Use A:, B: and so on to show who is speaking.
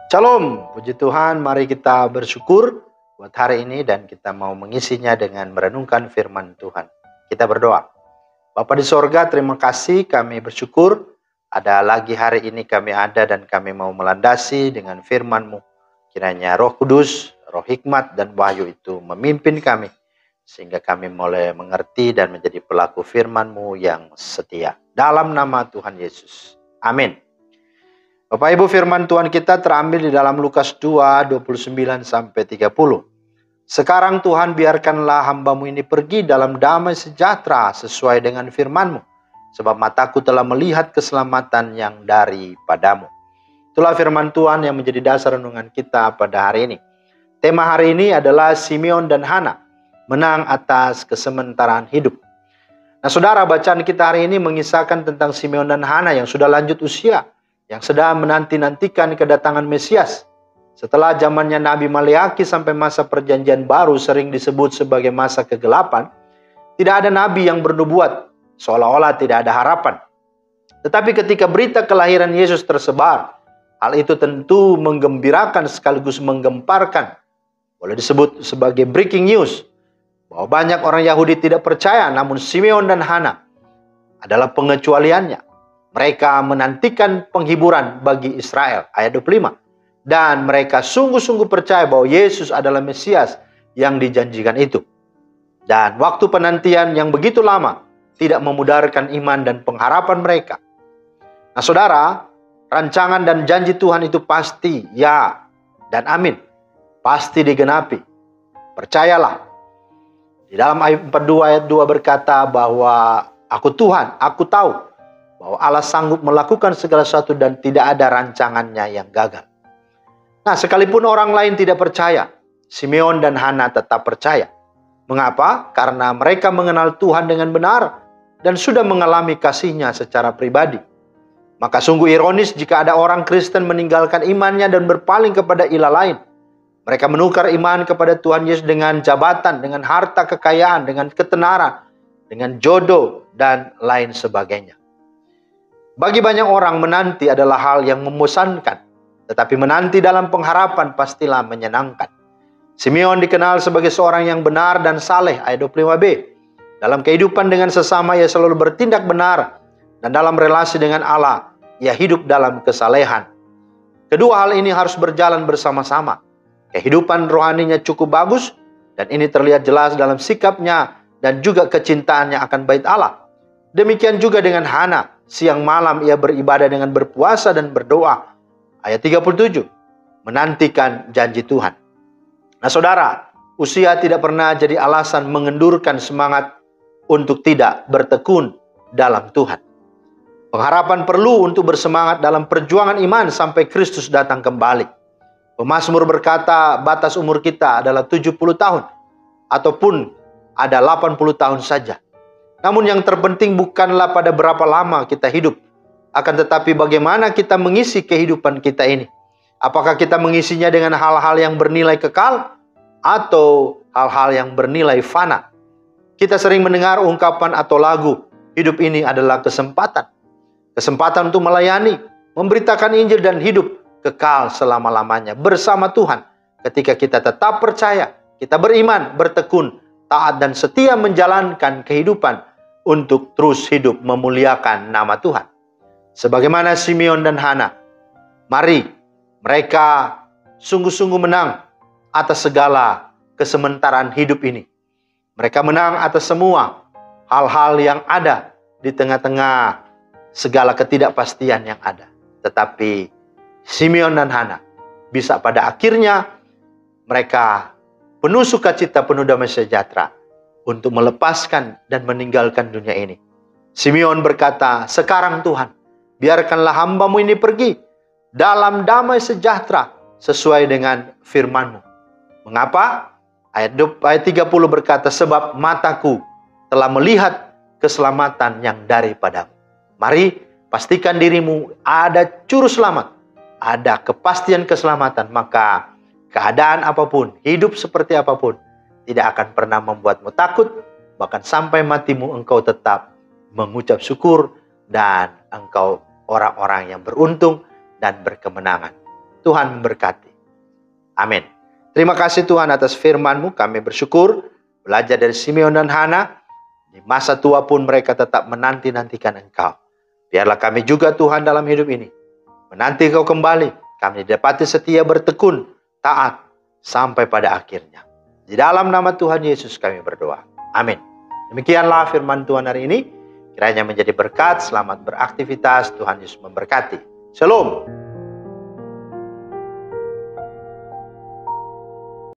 A: Shalom, puji Tuhan, mari kita bersyukur buat hari ini dan kita mau mengisinya dengan merenungkan firman Tuhan. Kita berdoa. Bapa di sorga, terima kasih, kami bersyukur ada lagi hari ini kami ada dan kami mau melandasi dengan firman-Mu. Kiranya Roh Kudus, Roh Hikmat dan Wahyu itu memimpin kami sehingga kami mulai mengerti dan menjadi pelaku firman-Mu yang setia. Dalam nama Tuhan Yesus. Amin. Bapak Ibu, firman Tuhan kita terambil di dalam Lukas 2, 29-30. Sekarang Tuhan, biarkanlah hamba-Mu ini pergi dalam damai sejahtera sesuai dengan firman-Mu, sebab mataku telah melihat keselamatan yang daripadamu. Itulah firman Tuhan yang menjadi dasar renungan kita pada hari ini. Tema hari ini adalah Simeon dan Hana, menang atas kesementaraan hidup. Nah saudara, bacaan kita hari ini mengisahkan tentang Simeon dan Hana yang sudah lanjut usia, yang sedang menanti-nantikan kedatangan Mesias. Setelah zamannya Nabi Maleakhi sampai masa perjanjian baru sering disebut sebagai masa kegelapan, tidak ada nabi yang bernubuat, seolah-olah tidak ada harapan. Tetapi ketika berita kelahiran Yesus tersebar, hal itu tentu menggembirakan sekaligus menggemparkan. Boleh disebut sebagai breaking news, bahwa banyak orang Yahudi tidak percaya, namun Simeon dan Hana adalah pengecualiannya. Mereka menantikan penghiburan bagi Israel, ayat 25. Dan mereka sungguh-sungguh percaya bahwa Yesus adalah Mesias yang dijanjikan itu. Dan waktu penantian yang begitu lama tidak memudarkan iman dan pengharapan mereka. Nah saudara, rancangan dan janji Tuhan itu pasti ya dan amin. Pasti digenapi. Percayalah. Di dalam ayat 42 ayat 2 berkata bahwa aku Tuhan, aku tahu bahwa Allah sanggup melakukan segala sesuatu dan tidak ada rancangannya yang gagal. Nah, sekalipun orang lain tidak percaya, Simeon dan Hana tetap percaya. Mengapa? Karena mereka mengenal Tuhan dengan benar dan sudah mengalami kasih-Nya secara pribadi. Maka sungguh ironis jika ada orang Kristen meninggalkan imannya dan berpaling kepada ilah lain. Mereka menukar iman kepada Tuhan Yesus dengan jabatan, dengan harta kekayaan, dengan ketenaran, dengan jodoh, dan lain sebagainya. Bagi banyak orang, menanti adalah hal yang membosankan, tetapi menanti dalam pengharapan pastilah menyenangkan. Simeon dikenal sebagai seorang yang benar dan saleh, ayat 25b. Dalam kehidupan dengan sesama, ia selalu bertindak benar, dan dalam relasi dengan Allah, ia hidup dalam kesalehan. Kedua hal ini harus berjalan bersama-sama. Kehidupan rohaninya cukup bagus, dan ini terlihat jelas dalam sikapnya dan juga kecintaannya akan bait Allah. Demikian juga dengan Hana. Siang malam ia beribadah dengan berpuasa dan berdoa. Ayat 37. Menantikan janji Tuhan. Nah saudara, usia tidak pernah jadi alasan mengendurkan semangat untuk tidak bertekun dalam Tuhan. Pengharapan perlu untuk bersemangat dalam perjuangan iman sampai Kristus datang kembali. Pemazmur berkata batas umur kita adalah 70 tahun. Ataupun ada 80 tahun saja. Namun yang terpenting bukanlah pada berapa lama kita hidup, akan tetapi bagaimana kita mengisi kehidupan kita ini. Apakah kita mengisinya dengan hal-hal yang bernilai kekal atau hal-hal yang bernilai fana? Kita sering mendengar ungkapan atau lagu, hidup ini adalah kesempatan. Kesempatan untuk melayani, memberitakan Injil dan hidup kekal selama-lamanya bersama Tuhan. Ketika kita tetap percaya, kita beriman, bertekun, taat dan setia menjalankan kehidupan untuk terus hidup memuliakan nama Tuhan. Sebagaimana Simeon dan Hana, mari mereka sungguh-sungguh menang atas segala kesementaraan hidup ini. Mereka menang atas semua hal-hal yang ada di tengah-tengah segala ketidakpastian yang ada. Tetapi Simeon dan Hana bisa pada akhirnya mereka penuh sukacita, penuh damai sejahtera untuk melepaskan dan meninggalkan dunia ini. Simeon berkata, sekarang Tuhan, biarkanlah hamba-Mu ini pergi dalam damai sejahtera sesuai dengan firman-Mu. Mengapa? Ayat 30 berkata, sebab mataku telah melihat keselamatan yang daripadamu. Mari pastikan dirimu ada juru selamat, ada kepastian keselamatan, maka keadaan apapun, hidup seperti apapun, tidak akan pernah membuatmu takut, bahkan sampai matimu engkau tetap mengucap syukur, dan engkau orang-orang yang beruntung dan berkemenangan. Tuhan memberkati. Amin. Terima kasih Tuhan atas firman-Mu. Kami bersyukur belajar dari Simeon dan Hana. Di masa tua pun mereka tetap menanti-nantikan Engkau. Biarlah kami juga Tuhan dalam hidup ini menanti Engkau kembali. Kami didapati setia, bertekun, taat sampai pada akhirnya. Di dalam nama Tuhan Yesus kami berdoa. Amin. Demikianlah firman Tuhan hari ini. Kiranya menjadi berkat. Selamat beraktivitas. Tuhan Yesus memberkati. Shalom.